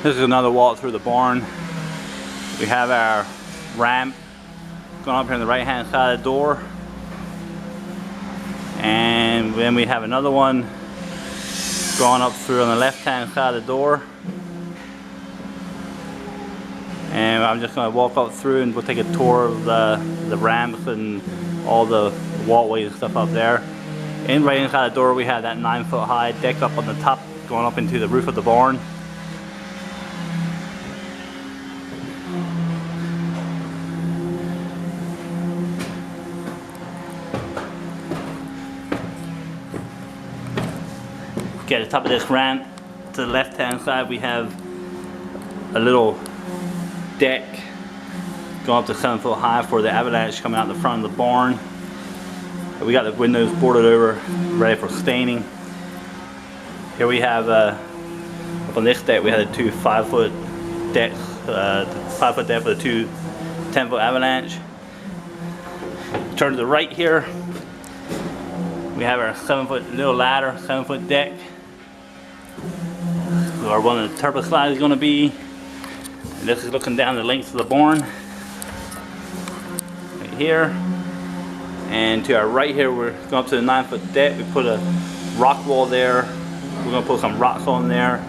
This is another walk through the barn. We have our ramp going up here on the right hand side of the door. And then we have another one going up through on the left hand side of the door. And I'm just going to walk up through and we'll take a tour of the ramps and all the walkways and stuff up there. And right inside the door we have that 9-foot high deck up on the top going up into the roof of the barn. Okay, at the top of this ramp to the left hand side we have a little deck going up to 7-foot high for the avalanche coming out the front of the barn. We got the windows boarded over, ready for staining. Here we have up on this deck we had a 2 5-foot decks, 5-foot deck for the 2 10-foot avalanche. Turn to the right here, we have our 7-foot little ladder, 7-foot deck. Where one of the turbo slides is going to be. And this is looking down the length of the barn. Right here. And to our right here, we're going up to the 9-foot deck. We put a rock wall there. We're going to put some rocks on there.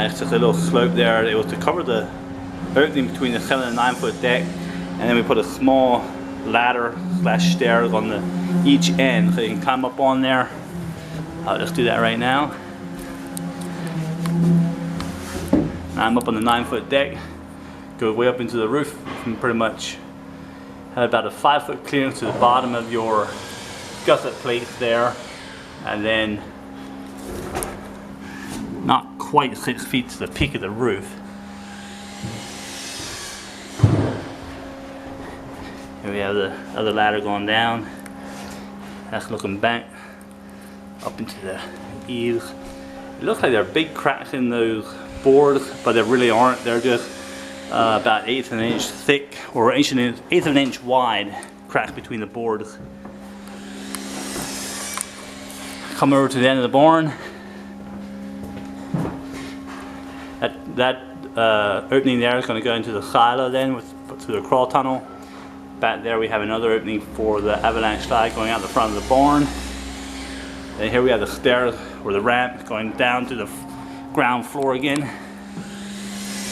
It's just a little slope there. It was to cover the opening between the 7 and 9-foot deck. And then we put a small ladder slash stairs on each end so you can climb up on there. I'll just do that right now. I'm up on the 9-foot deck, go way up into the roof. You can pretty much have about a 5-foot clearance to the bottom of your gusset plates there, and then not quite 6 feet to the peak of the roof. Here we have the other ladder going down. That's looking back up into the eaves. It looks like there are big cracks in those boards, but there really aren't. They're just about 1/8 of an inch thick, or 1/8 of an inch wide cracks between the boards. Come over to the end of the barn. That opening there is going to go into the silo then through the crawl tunnel. Back there we have another opening for the avalanche slide going out the front of the barn. And here we have the stairs or the ramp going down to the ground floor again.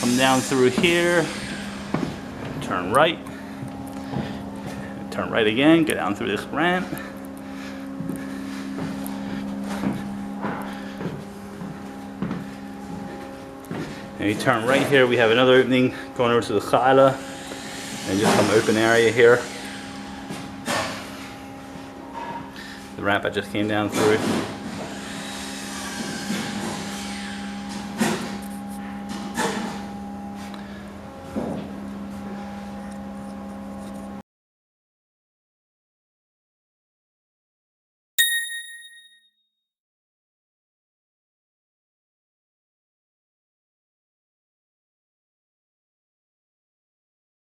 Come down through here, turn right again, go down through this ramp. And you turn right here, we have another opening going over to the silo and just some open area here. The ramp I just came down through.